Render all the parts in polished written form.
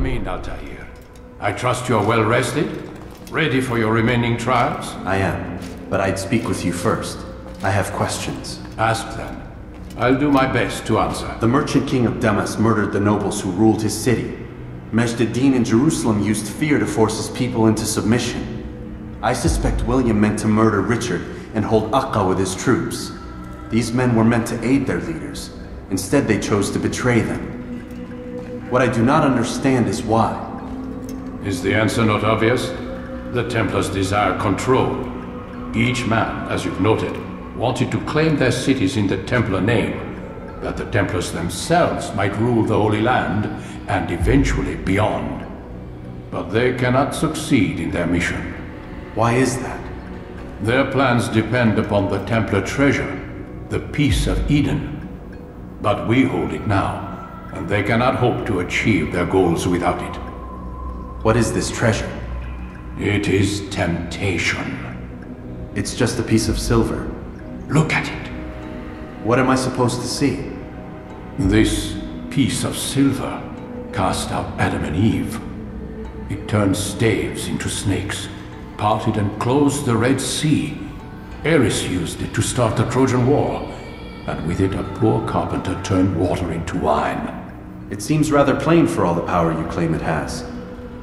Come in, Altair. I trust you're well rested? Ready for your remaining trials? I am, but I'd speak with you first. I have questions. Ask them. I'll do my best to answer. The merchant king of Damas murdered the nobles who ruled his city. Majd ad-Din in Jerusalem used fear to force his people into submission. I suspect William meant to murder Richard and hold Akka with his troops. These men were meant to aid their leaders. Instead, they chose to betray them. What I do not understand is why. Is the answer not obvious? The Templars desire control. Each man, as you've noted, wanted to claim their cities in the Templar name, that the Templars themselves might rule the Holy Land and eventually beyond. But they cannot succeed in their mission. Why is that? Their plans depend upon the Templar treasure, the Peace of Eden. But we hold it now, and they cannot hope to achieve their goals without it. What is this treasure? It is temptation. It's just a piece of silver. Look at it. What am I supposed to see? This piece of silver cast out Adam and Eve. It turned staves into snakes, parted and closed the Red Sea. Ares used it to start the Trojan War, and with it a poor carpenter turned water into wine. It seems rather plain for all the power you claim it has.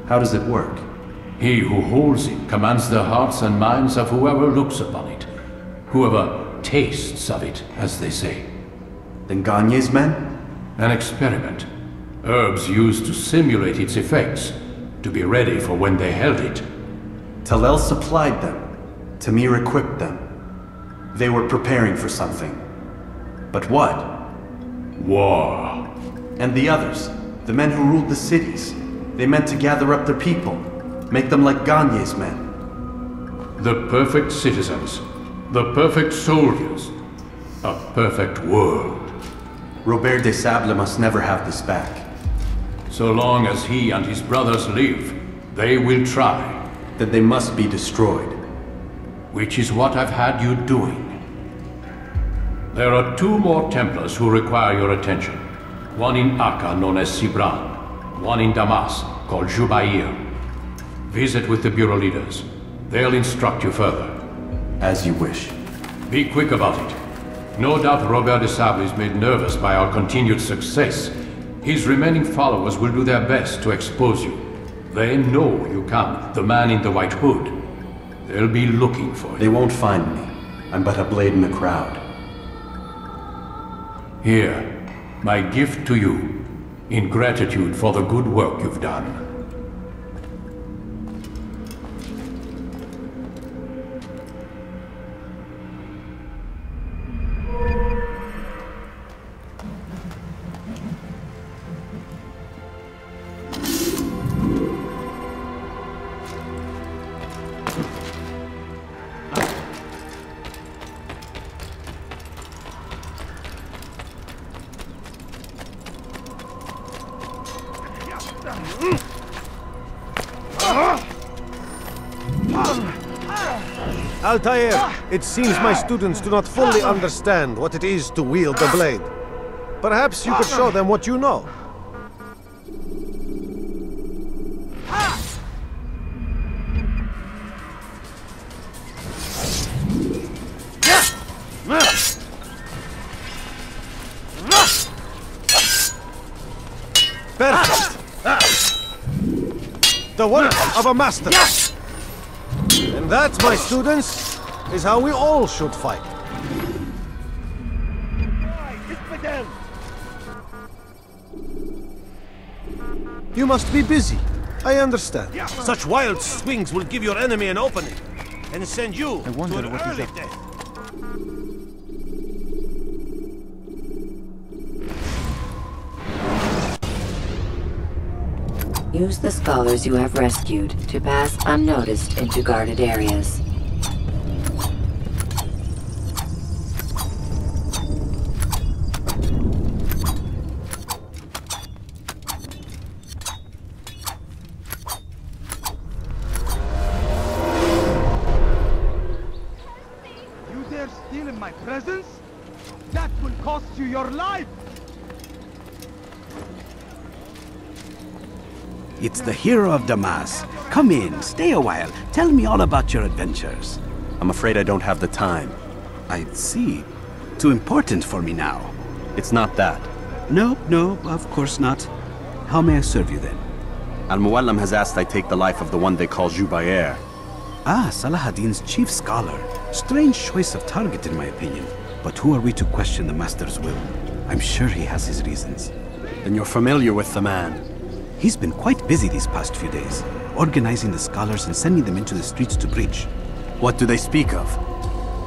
How does it work? He who holds it commands the hearts and minds of whoever looks upon it. Whoever tastes of it, as they say. Then Gagne's men? An experiment. Herbs used to simulate its effects, to be ready for when they held it. Talel supplied them. Tamir equipped them. They were preparing for something. But what? War. And the others, the men who ruled the cities, they meant to gather up their people, make them like Gagne's men. The perfect citizens, the perfect soldiers, a perfect world. Robert des Sables must never have this back. So long as he and his brothers live, they will try. Then they must be destroyed. Which is what I've had you doing. There are two more Templars who require your attention. One in Akka, known as Sibran. One in Damas, called Jubair. Visit with the Bureau leaders. They'll instruct you further. As you wish. Be quick about it. No doubt Robert des Sables is made nervous by our continued success. His remaining followers will do their best to expose you. They know you come, the man in the white hood. They'll be looking for you. They won't find me. I'm but a blade in the crowd. Here, my gift to you, in gratitude for the good work you've done. Altair, it seems my students do not fully understand what it is to wield the blade. Perhaps you could show them what you know. Perfect! The work of a master! And that, my students, is how we all should fight. You must be busy. I understand. Such wild swings will give your enemy an opening and send you to an early death. Use the scholars you have rescued to pass unnoticed into guarded areas. You dare steal in my presence? That will cost you your life! It's the hero of Damas. Come in, stay a while. Tell me all about your adventures. I'm afraid I don't have the time. I see. Too important for me now. It's not that. No, of course not. How may I serve you then? Al-Muallim has asked I take the life of the one they call Jubayr. Ah, Salah-ad-Din's chief scholar. Strange choice of target in my opinion. But who are we to question the Master's will? I'm sure he has his reasons. Then you're familiar with the man. He's been quite busy these past few days, organizing the scholars and sending them into the streets to preach. What do they speak of?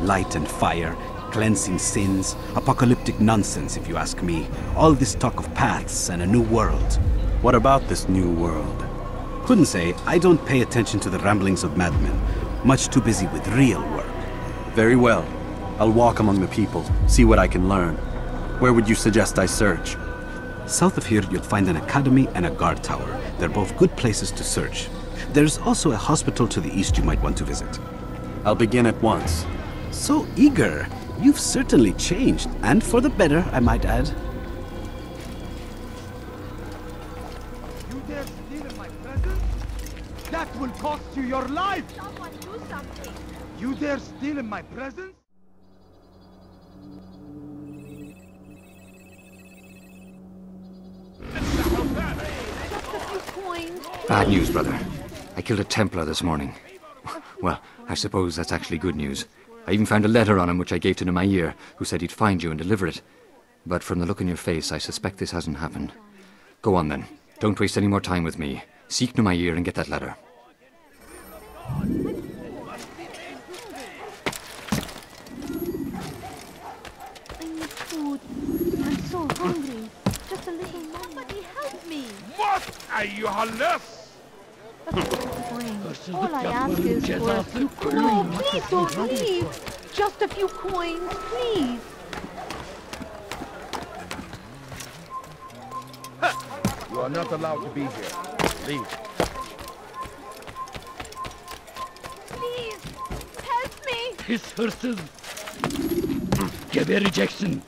Light and fire, cleansing sins, apocalyptic nonsense if you ask me. All this talk of paths and a new world. What about this new world? Couldn't say. I don't pay attention to the ramblings of madmen. Much too busy with real work. Very well. I'll walk among the people, see what I can learn. Where would you suggest I search? South of here, you'll find an academy and a guard tower. They're both good places to search. There's also a hospital to the east you might want to visit. I'll begin at once. So eager. You've certainly changed, and for the better, I might add. You dare steal in my presence? That will cost you your life! Someone do something! You dare steal in my presence? Bad news, brother. I killed a Templar this morning. Well, I suppose that's actually good news. I even found a letter on him which I gave to Numair, who said he'd find you and deliver it. But from the look in your face, I suspect this hasn't happened. Go on then. Don't waste any more time with me. Seek Numair and get that letter. I need food. I'm so hungry. Just a little money. Somebody help me! What? أيها اللص! All I ask is for a few coins. No, please don't leave. Just a few coins, please. You are not allowed to be here. Leave. Please, help me. His horses. Give a rejection.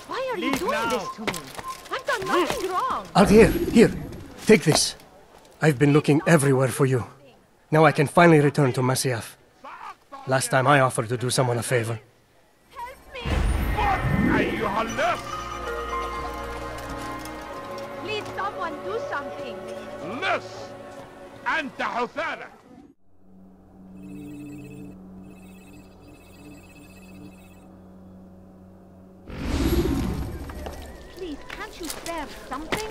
Why are you doing this to me? I've done nothing wrong. Altair, here. Take this. I've been looking everywhere for you. Now I can finally return to Masyaf. Last time I offered to do someone a favor. Help me. أيها اللص! Please, someone do something. لص! أنت حثالة! Please, can't you spare something?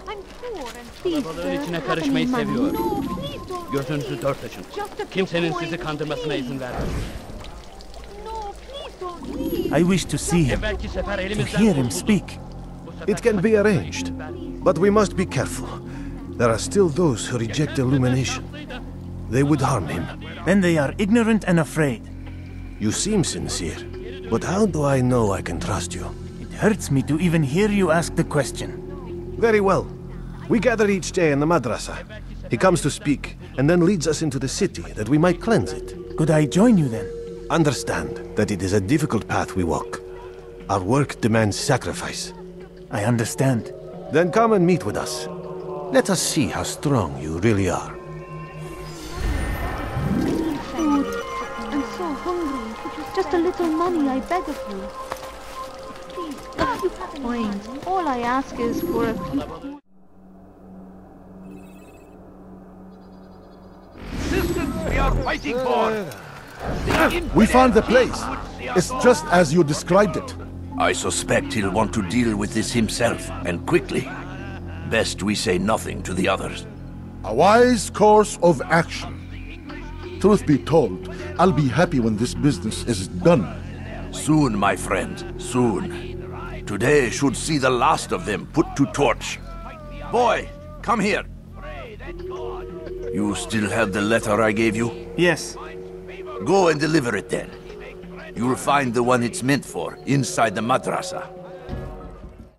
I'm poor and please, Arabaların içine have karışmayı any money. seviyor. No, please don't. Gözünüzü dört açın. Just a few Kimsenin coins, sizi kandırmasına please. izin vermem. No, please don't leave. I wish to see him, Evvelki sefer to elimizden hear him kurtulduk. speak. Bu sefer It can be kaçırmayı arranged, izin vermem. but we must be careful. There are still those who reject illumination. They would harm him. Then they are ignorant and afraid. You seem sincere, but how do I know I can trust you? It hurts me to even hear you ask the question. Very well. We gather each day in the madrasa. He comes to speak, and then leads us into the city, that we might cleanse it. Could I join you then? Understand that it is a difficult path we walk. Our work demands sacrifice. I understand. Then come and meet with us. Let us see how strong you really are. Food. I'm so hungry. Just a little money, I beg of you. Please, a few coins. All I ask is for a few coins. We are fighting for! We found the place. It's just as you described it. I suspect he'll want to deal with this himself, and quickly. Best we say nothing to the others. A wise course of action. Truth be told, I'll be happy when this business is done. Soon, my friend, soon. Today should see the last of them put to torch. Boy, come here. You still have the letter I gave you? Yes. Go and deliver it then. You'll find the one it's meant for inside the madrasa.